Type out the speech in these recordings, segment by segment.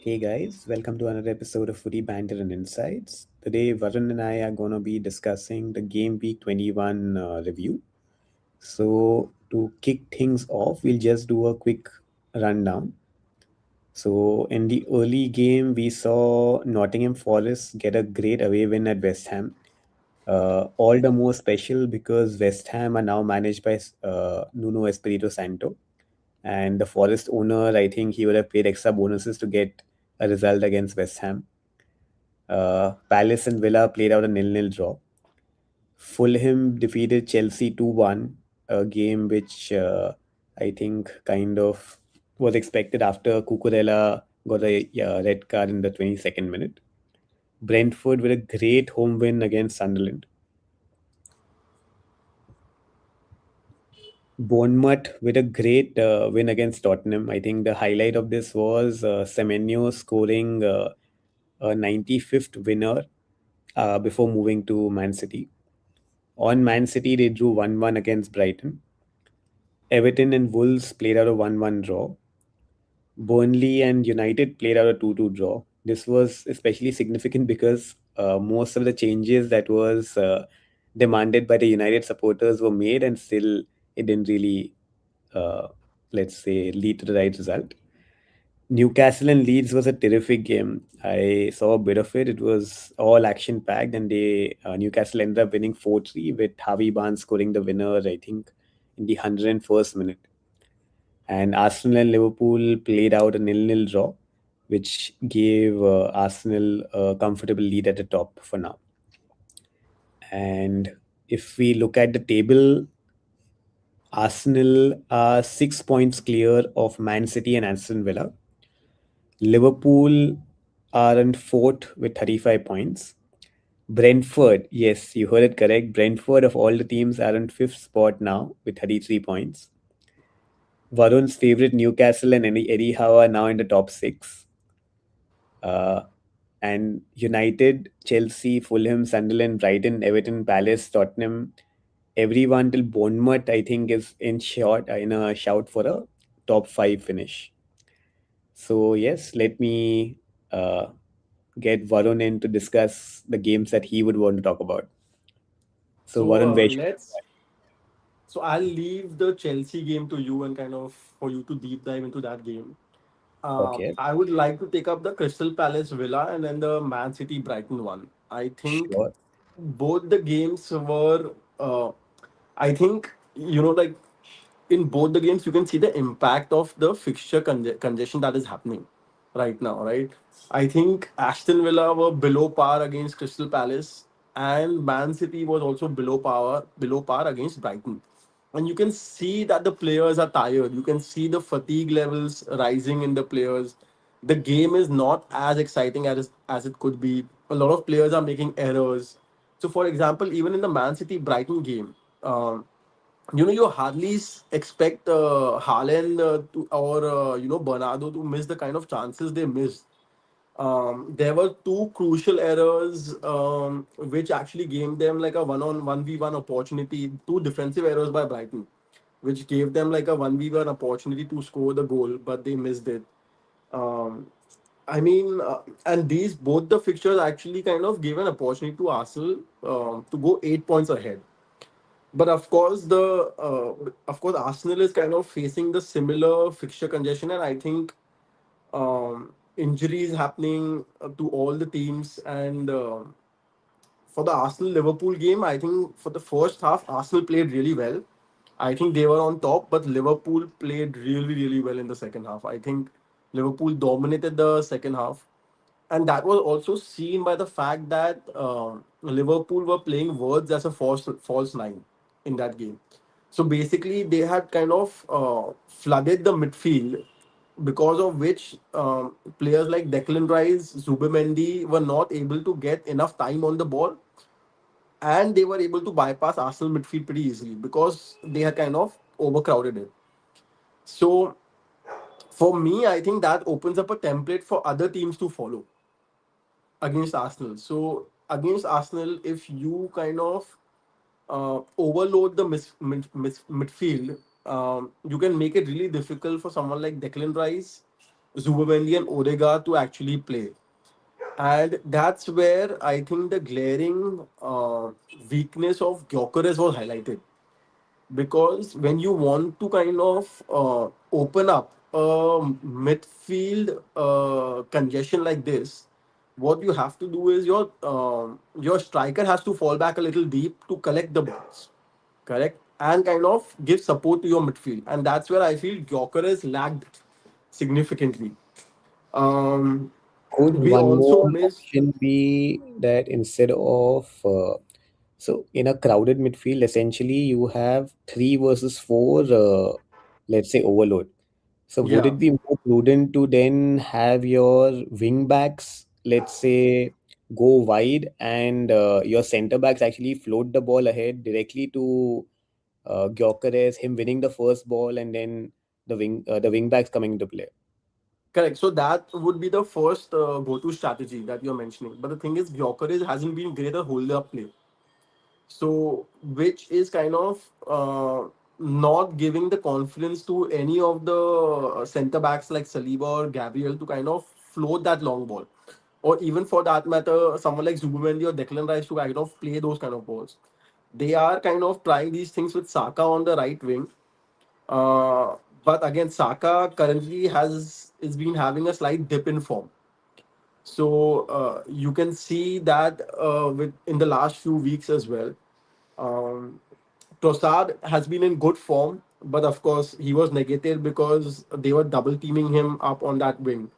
Hey guys, welcome to another episode of Footy Banter and Insights. Today, Varun and I are going to be discussing the Game Week 21 review. So, to kick things off, we'll just do a quick rundown. So, in the early game, we saw Nottingham Forest get a great away win at West Ham. All the more special because West Ham are now managed by Nuno Espirito Santo. And the Forest owner, I think he would have paid extra bonuses to get a result against West Ham. Palace and Villa played out a nil-nil draw. Fulham defeated Chelsea 2-1, a game which I think kind of was expected after Cucurella got a red card in the 22nd minute. Brentford with a great home win against Sunderland. Bournemouth with a great win against Tottenham. I think the highlight of this was Semenyo scoring a 95th winner before moving to Man City. On Man City, they drew 1-1 against Brighton. Everton and Wolves played out a 1-1 draw. Burnley and United played out a 2-2 draw. This was especially significant because most of the changes that was demanded by the United supporters were made, and still it didn't really, uh, let's say, lead to the right result. Newcastle and Leeds was a terrific game. I saw a bit of it. It was all action packed, and they Newcastle ended up winning 4-3 with Harvey Barnes scoring the winner, I think, in the 101st minute. And Arsenal and Liverpool played out a nil-nil draw, which gave Arsenal a comfortable lead at the top for now. And if we look at the table, Arsenal are 6 points clear of Man City and Aston Villa. Liverpool are in fourth with 35 points. Brentford, yes, you heard it correct. Brentford, of all the teams, are in fifth spot now with 33 points. Varun's favorite Newcastle and Eddie Howe are now in the top six. Uh, and United, Chelsea, Fulham, Sunderland, Brighton, Everton, Palace, Tottenham, everyone till Bournemouth, I think, is in a shout for a top five finish. So yes, let me uh, get Varun in to discuss the games that he would want to talk about. So So Varun, where should let's. So I'll leave the Chelsea game to you and kind of for you to deep dive into that game. okay, I would like to take up the Crystal Palace Villa and then the Man City Brighton one. I think sure. both the games were. I think like in both the games you can see the impact of the fixture congestion that is happening right now. Right. I think Aston Villa were below par against Crystal Palace, and Man City was also below par against Brighton. And you can see that the players are tired. You can see the fatigue levels rising in the players. The game is not as exciting as it could be. A lot of players are making errors. So, for example, even in the Man City Brighton game, you hardly expect Haaland or Bernardo to miss the kind of chances they missed. There were two crucial errors which actually gave them like a one-on-one v1 opportunity. Two defensive errors by Brighton, which gave them like a 1v1 opportunity to score the goal, but they missed it. Um, and these both the fixtures actually kind of gave an opportunity to Arsenal to go 8 points ahead. But of course Arsenal is kind of facing the similar fixture congestion, and I think injuries happening to all the teams. And for the Arsenal Liverpool game, I think for the first half, Arsenal played really well. I think they were on top, but Liverpool played really, really well in the second half. I think Liverpool dominated the second half. And that was also seen by the fact that Liverpool were playing words as a false nine in that game. So basically, they had kind of flooded the midfield, because of which players like Declan Rice, Zubimendi were not able to get enough time on the ball, and they were able to bypass Arsenal midfield pretty easily because they had kind of overcrowded it. So for me, I think that opens up a template for other teams to follow against Arsenal. So against Arsenal, if you kind of overload the midfield, you can make it really difficult for someone like Declan Rice Zubamendi and Odegaard to actually play. And that's where I think the glaring weakness of Gyökeres was highlighted. Because when you want to kind of open up a midfield congestion like this, what you have to do is your striker has to fall back a little deep to collect the balls, correct, and kind of give support to your midfield, and that's where I feel Gyökeres lagged significantly. Um, Could we one also more missed. option be that instead of so in a crowded midfield, essentially you have three versus four, let's say overload. So would Yeah. it be more prudent to then have your wing backs, let's say, go wide and your center backs actually float the ball ahead directly to Gyökeres, him winning the first ball, and then the wing backs coming into play? Correct. So that would be the first go-to strategy that you're mentioning. But the thing is, Gyökeres hasn't been great at hold-up play. So, which is kind of not giving the confidence to any of the center backs like Saliba or Gabriel to kind of float that long ball. Or even for that matter, someone like Zubimendi or Declan Rice to kind of play those kind of balls. They are kind of trying these things with Saka on the right wing. But again, Saka currently has is been having a slight dip in form. So you can see that with in the last few weeks as well. Um, Trossard has been in good form, but of course he was negated because they were double teaming him up on that wing.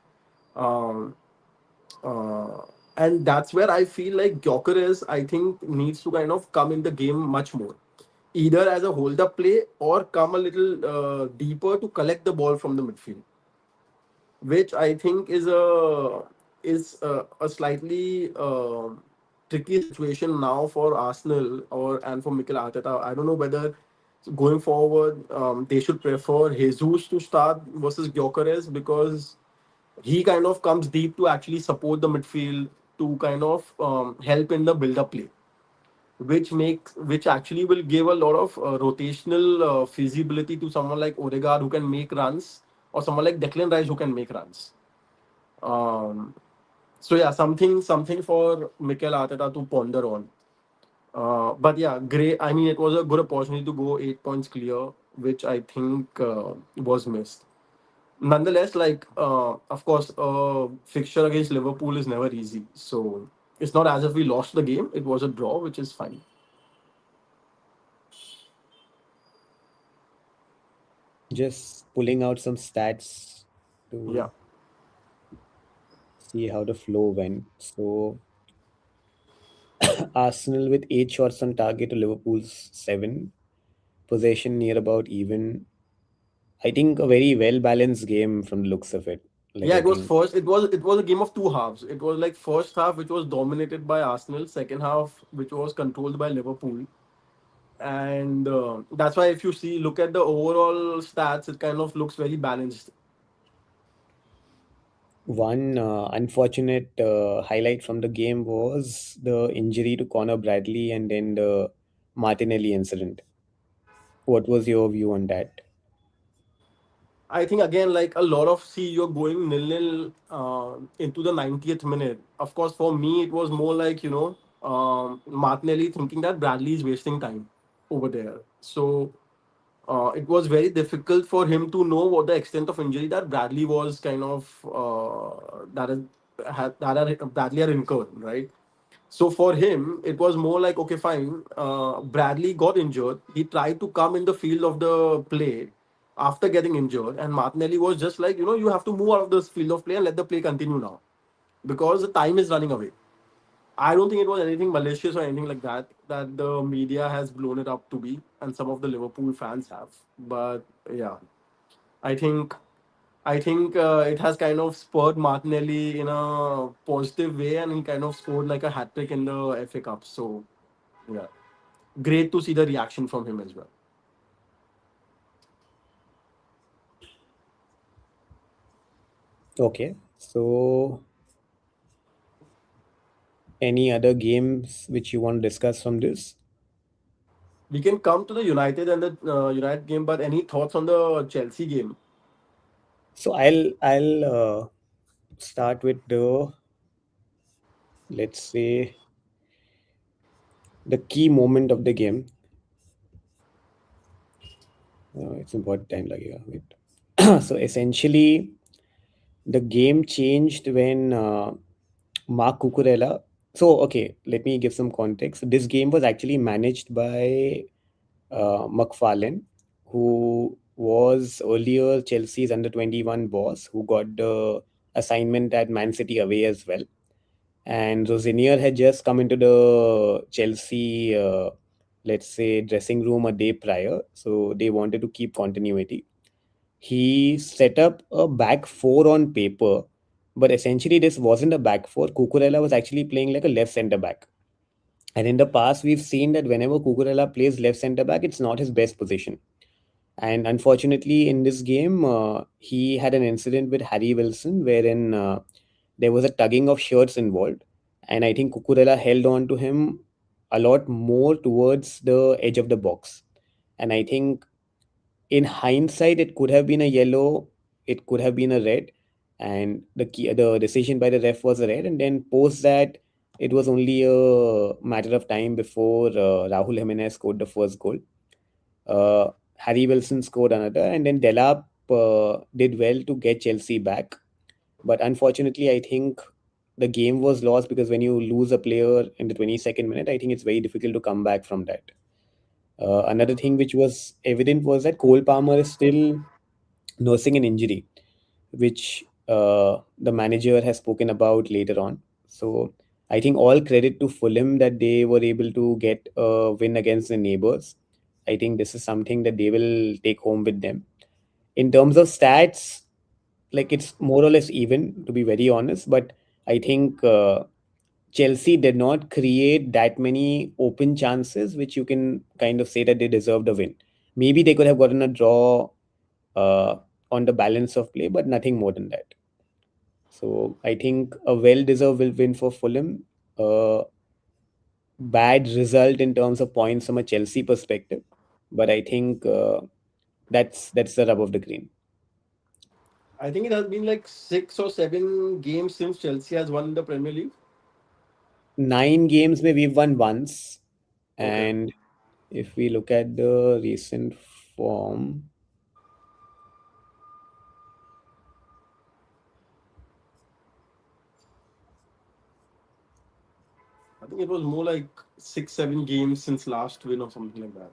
Um, uh, and that's where I feel like Gyökeres, I think, needs to kind of come in the game much more, either as a hold-up play or come a little deeper to collect the ball from the midfield, which I think is a slightly tricky situation now for Arsenal or and for Mikel Arteta. I don't know whether going forward they should prefer Jesus to start versus Gyökeres because he kind of comes deep to actually support the midfield to kind of help in the build-up play, which actually will give a lot of rotational feasibility to someone like Odegaard who can make runs or someone like Declan Rice who can make runs. Um, so yeah, something for Mikel Arteta to ponder on. But yeah, great. I mean, it was a good opportunity to go 8 points clear, which I think was missed. Nonetheless, like of course, fixture against Liverpool is never easy. So it's not as if we lost the game; it was a draw, which is fine. Just pulling out some stats Yeah. to see how the flow went. So Arsenal with 8 shots on target to Liverpool's seven. Possession near about even. I think a very well balanced game from the looks of it. Like Yeah, I it was think first. It was a game of two halves. It was like first half, which was dominated by Arsenal. Second half, which was controlled by Liverpool. And that's why if you see look at the overall stats, it kind of looks very balanced. one unfortunate highlight from the game was the injury to Connor Bradley and then the Martinelli incident. What was your view on that? I think again, like a lot of see, you're going nil nil into the 90th minute. Of course, for me, it was more like Martinelli thinking that Bradley is wasting time over there. So it was very difficult for him to know what the extent of injury that Bradley was kind of Bradley had incurred, right? So for him, it was more like, okay, fine. Bradley got injured. He tried to come in the field of the play after getting injured, and Martinelli was just like, you have to move out of this field of play and let the play continue now because the time is running away. I don't think it was anything malicious or anything like that that the media has blown it up to be, and some of the Liverpool fans have. But yeah, I think it has kind of spurred Martinelli in a positive way, and he kind of scored like a hat trick in the FA Cup. So yeah, great to see the reaction from him as well. Okay, so any other games which you want to discuss from this? We can come to the United and the United game, but any thoughts on the Chelsea game? So I'll start with the, let's say, the key moment of the game. It's important time lagega. Wait. So essentially, the game changed when Mark Cucurella. So okay, let me give some context. This game was actually managed by McFarlane, who was earlier Chelsea's under 21 boss, who got the assignment at Man City away as well. And Rosenior had just come into the Chelsea, let's say, dressing room a day prior. So they wanted to keep continuity. He set up a back four on paper, but essentially this wasn't a back four. Cucurella was actually playing like a left centre back. And in the past, we've seen that whenever Cucurella plays left centre back, it's not his best position. And unfortunately, in this game, he had an incident with Harry Wilson wherein there was a tugging of shirts involved. And I think Cucurella held on to him a lot more towards the edge of the box. And I think in hindsight, it could have been a yellow, it could have been a red. And the decision by the ref was a red. And then post that, it was only a matter of time before Rahul Jimenez scored the first goal. Harry Wilson scored another, and then Delap did well to get Chelsea back. But unfortunately, I think the game was lost because when you lose a player in the 22nd minute, I think it's very difficult to come back from that. Another thing which was evident was that Cole Palmer is still nursing an injury, which the manager has spoken about later on. So I think all credit to Fulham that they were able to get a win against the neighbors. I think this is something that they will take home with them. In terms of stats, like it's more or less even, to be very honest. But I think Chelsea did not create that many open chances, which you can kind of say that they deserved a win. Maybe they could have gotten a draw uh, on the balance of play, but nothing more than that. So I think a well-deserved win for Fulham. Bad result in terms of points from a Chelsea perspective, but I think that's the rub of the green. I think it has been like 6 or 7 games since Chelsea has won the Premier League. 9 games, maybe we've won once, Okay. and if we look at the recent form, I think it was more like 6, 7 games since last win or something like that.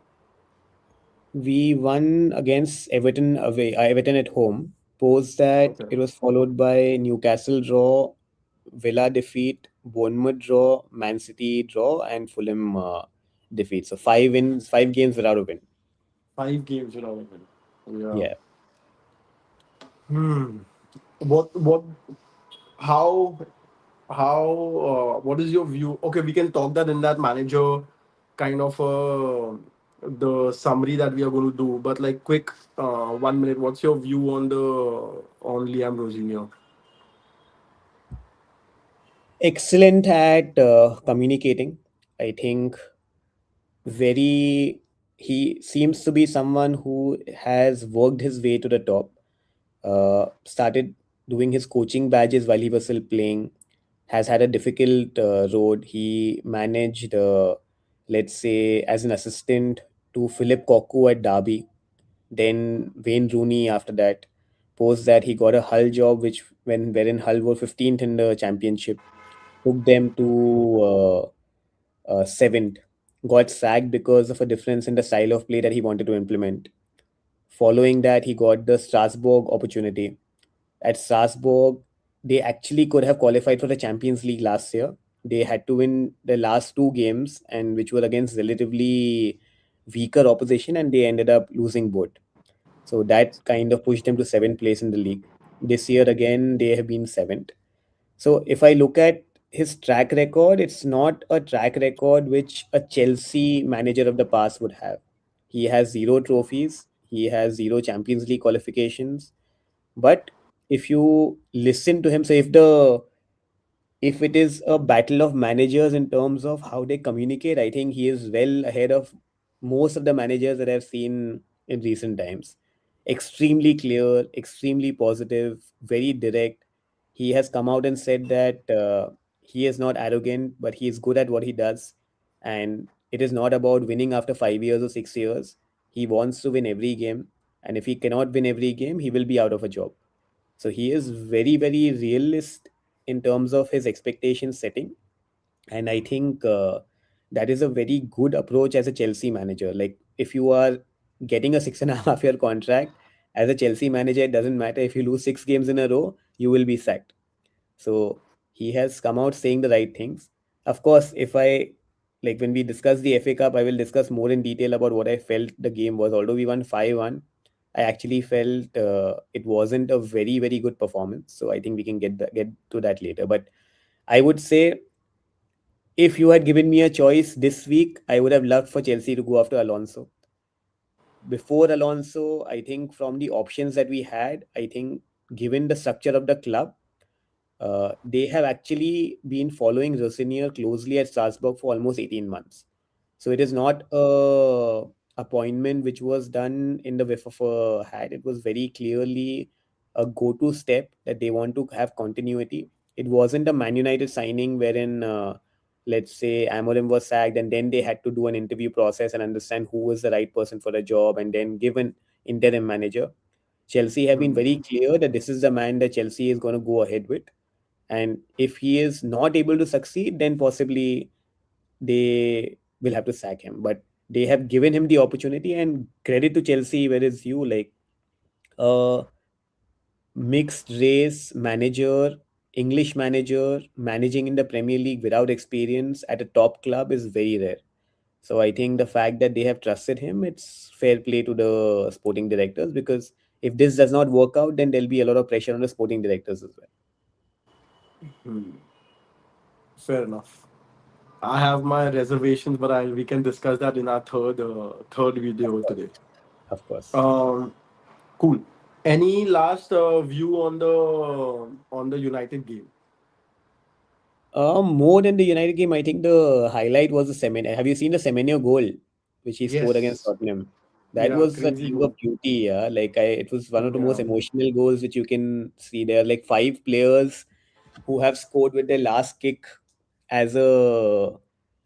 we won against Everton away, Everton at home. Post that, Okay. it was followed by Newcastle draw, Villa defeat, Bournemouth draw, Man City draw, and Fulham defeat. So 5 wins, 5 games without a win. 5 games without a win. Yeah. Yeah. Hmm. What how what is your view? Okay, we can talk that in that manager kind of the summary that we are going to do, but like quick 1 minute, what's your view on the on Liam Rosinio? Excellent at communicating. I think very he seems to be someone who has worked his way to the top. Started doing his coaching badges while he was still playing. Has had a difficult road. He managed, let's say, as an assistant to Philip Cocu at Derby, then Wayne Rooney after that. Post that, he got a Hull job, which when wherein Hull were 15th in the championship, took them to seventh. Got sacked because of a difference in the style of play that he wanted to implement. Following that, he got the Strasbourg opportunity. At Strasbourg, they actually could have qualified for the Champions League last year. They had to win the last 2 games, and which were against relatively weaker opposition, and they ended up losing both. So that kind of pushed them to seventh place in the league. This year again, they have been seventh. So if I look at his track record, it's not a track record which a Chelsea manager of the past would have. He has zero trophies, he has zero Champions League qualifications. But if you listen to him, so if it is a battle of managers in terms of how they communicate, I think he is well ahead of most of the managers that I've seen in recent times. extremely clear, extremely positive, very direct. He has come out and said that he is not arrogant, but he is good at what he does. And it is not about winning after 5 years or 6 years. He wants to win every game. And if he cannot win every game, he will be out of a job. So he is very, very realist in terms of his expectation setting. And I think that is a very good approach as a Chelsea manager. Like, if you are getting a 6.5 year contract as a Chelsea manager, it doesn't matter if you lose 6 games in a row, you will be sacked. So he has come out saying the right things. Of course, if I like when we discuss the FA Cup, I will discuss more in detail about what I felt the game was. Although we won 5-1, I actually felt it wasn't a very, very good performance. So I think we can get to that later. But I would say, if you had given me a choice this week, I would have loved for Chelsea to go after Alonso. Before Alonso, I think from the options that we had, I think given the structure of the club, they have actually been following Rosenior closely at Strasbourg for almost 18 months. So it is not a appointment which was done in the whiff of a hat. It was very clearly a go-to step that they want to have continuity. It wasn't a Man United signing wherein, let's say, Amorim was sacked and then they had to do an interview process and understand who was the right person for the job and then give an interim manager. Chelsea have been very clear that this is the man that Chelsea is going to go ahead with, and if he is not able to succeed, then possibly they will have to sack him. But they have given him the opportunity, and credit to Chelsea, where is you like a mixed race manager, English manager managing in the Premier League without experience at a top club is very rare. So I think the fact that they have trusted him, it's fair play to the sporting directors, because if this does not work out, then there'll be a lot of pressure on the sporting directors as well. Fair enough. I have my reservations, but we can discuss that in our third Of video course. today. Of course. Um, cool. Any last view on the United game? More than the United game, I think the highlight was the Semenyo. Have you seen the Semenyo goal which he scored against Yes. Tottenham? That Yeah, was a crazy thing of goal. beauty. Yeah, like it was one of the most Yeah. emotional goals which you can see. There are like five players who have scored with their last kick as a,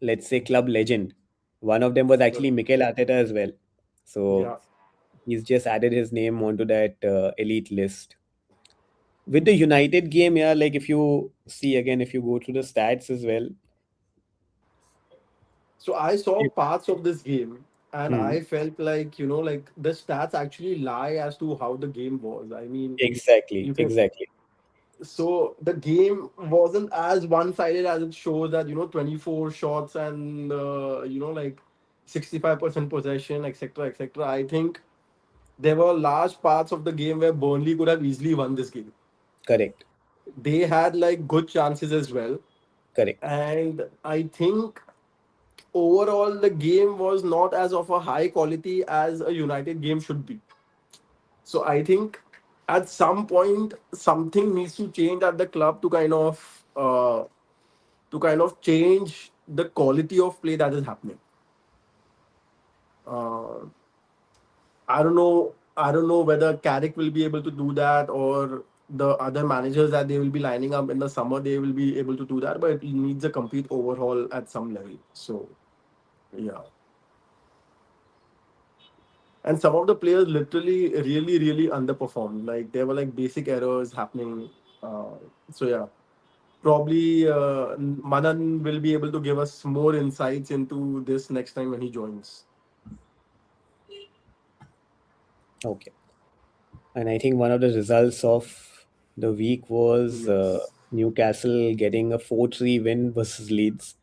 let's say, club legend. One of them was actually Mikel Arteta as well. So Yeah. he's just added his name onto that elite list. With the United game, yeah, like if you see again, if you go through the stats as well. So I saw If, parts of this game and hmm, I felt like, like the stats actually lie as to how the game was. I mean, exactly, you can exactly, so the game wasn't as one-sided as it shows that 24 shots and like 65% possession, etc., etc. I think there were large parts of the game where Burnley could have easily won this game. correct, They had like good chances as well, correct, and I think overall the game was not as of a high quality as a United game should be. So I think at some point something needs to change at the club to kind of change the quality of play that is happening. Uh, I don't know. I don't know whether Carrick will be able to do that or the other managers that they will be lining up in the summer they will be able to do that. But it needs a complete overhaul at some level. So yeah, and some of the players literally really underperformed. Like there were like basic errors happening. Uh, so yeah, probably Manan will be able to give us more insights into this next time when he joins. okay. And I think one of the results of the week was Yes. Newcastle getting a 4-3 win versus Leeds.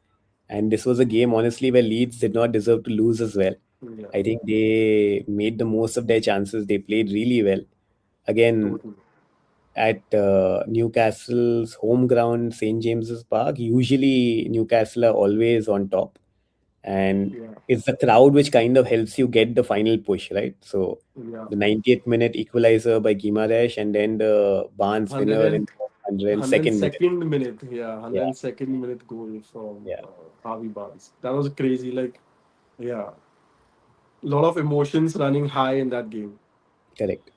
And this was a game, honestly, where Leeds did not deserve to lose as well. Yeah. I think they made the most of their chances. They played really well. Again, Totally. at Newcastle's home ground, St. James's Park, usually Newcastle are always on top. And Yeah. it's the crowd which kind of helps you get the final push, right? So Yeah. the 90th minute equalizer by Gimaresh, and then the Barnes Hundred winner in and the 102nd minute. minute. Yeah, Yeah, 102nd minute goal from yeah. Harvey Barnes. That was crazy. Like, yeah, a lot of emotions running high in that game. Correct.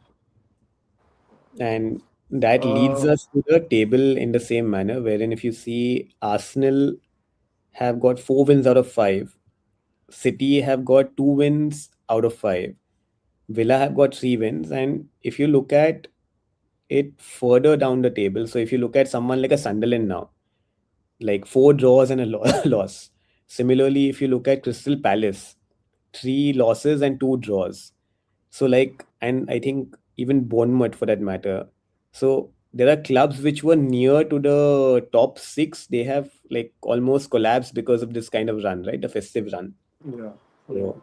And that leads Uh, us to the table in the same manner, wherein if you see Arsenal have got 4 wins out of 5, City have got 2 wins out of 5, Villa have got 3 wins, and if you look at it further down the table, so if you look at someone like a Sunderland now, like 4 draws and a loss. Similarly, if you look at Crystal Palace, 3 losses and 2 draws. So like, and I think even Bournemouth for that matter. So there are clubs which were near to the top 6. They have like almost collapsed because of this kind of run, right? The festive run. yeah, yeah, So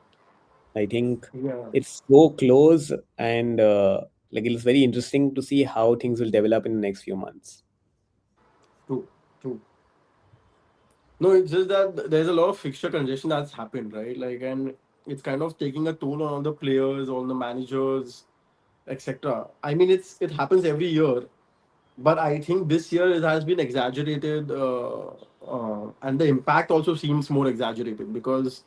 I think yeah. it's so close, and like it's very interesting to see how things will develop in the next few months. True, true. No, it's just that there's a lot of fixture congestion that's happened, right? Like, and it's kind of taking a toll on all the players, all the managers, etc. I mean, it happens every year, but I think this year it has been exaggerated, and the impact also seems more exaggerated because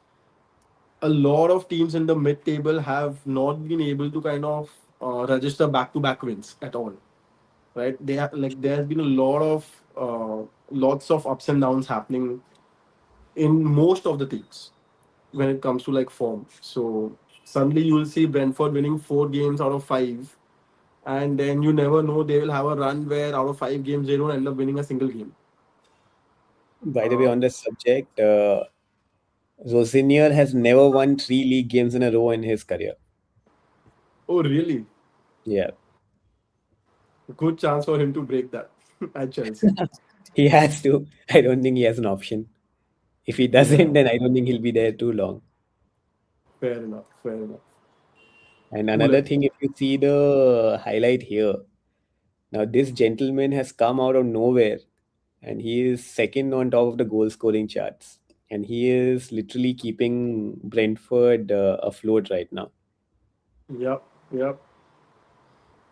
a lot of teams in the mid-table have not been able to kind of register back-to-back wins at all, right? They have, like, there has been a lot of lots of ups and downs happening in most of the teams when it comes to like form. So suddenly you will see Brentford winning 4 games out of 5, and then you never know, they will have a run where out of 5 games they don't end up winning a single game. By the way, Uh, on this subject, Rosinier has never won 3 league games in a row in his career. oh, really? Yeah, Good chance for him to break that at Chelsea. he has to. I don't think he has an option. If he Yeah, doesn't, then I don't think he'll be there too long. fair enough. Fair enough. And Cool. another thing, if you see the highlight here, now this gentleman has come out of nowhere and he is second on top of the goal scoring charts. And he is literally keeping Brentford afloat right now. Yep. Yep.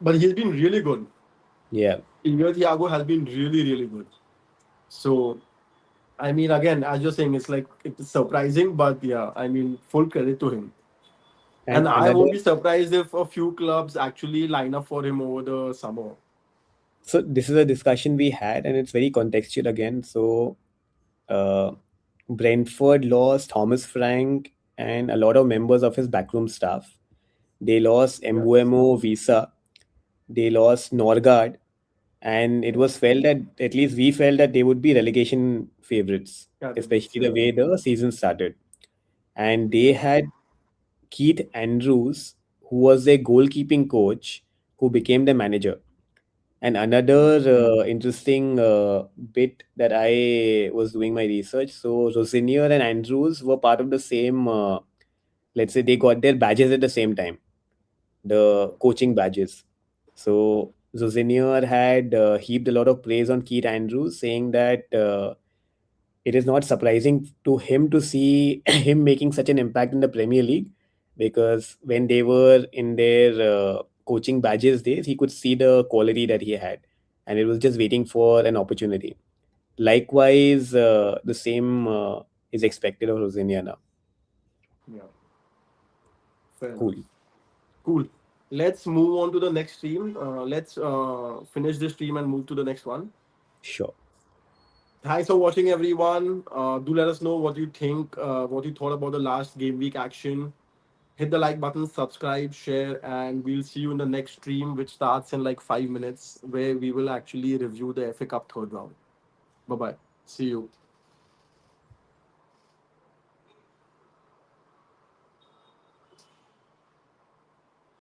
But he's been really good. Yeah. Ilya Thiago has been really, really good. So, I mean, again, as you're saying, it's like it's surprising, but yeah, I mean, full credit to him. And And I another, won't be surprised if a few clubs actually line up for him over the summer. so this is a discussion we had and it's very contextual again. So uh, Brentford lost Thomas Frank and a lot of members of his backroom staff. They lost Yeah. Mbuemo Visa. They lost Norgard. And it Yeah. was felt that, at least we felt that they would be relegation favorites, Candidates. especially Yeah. the way the season started. And they Yeah. had Keith Andrews, who was their goalkeeping coach, who became the manager. And Yeah. another interesting bit that I was doing my research. So Rosinier and Andrews were part of the same. Let's say they got their badges at the same time, the coaching badges. So Rosinier had heaped a lot of praise on Keith Andrews, saying that it is not surprising to him to see him making such an impact in the Premier League, because when they were in their coaching badges days, he could see the quality that he had, and it was just waiting for an opportunity. Likewise, the same is expected of Rosinia now. Yeah. Fair enough. Cool. Cool. Let's move on to the next stream. Let's finish this stream and move to the next one. Sure. Thanks for watching, everyone. Do let us know what you think, what you thought about the last game week action. Hit the like button, subscribe, share, and we'll see you in the next stream, which starts in like 5 minutes, where we will actually review the FA Cup third round. Bye bye. See you.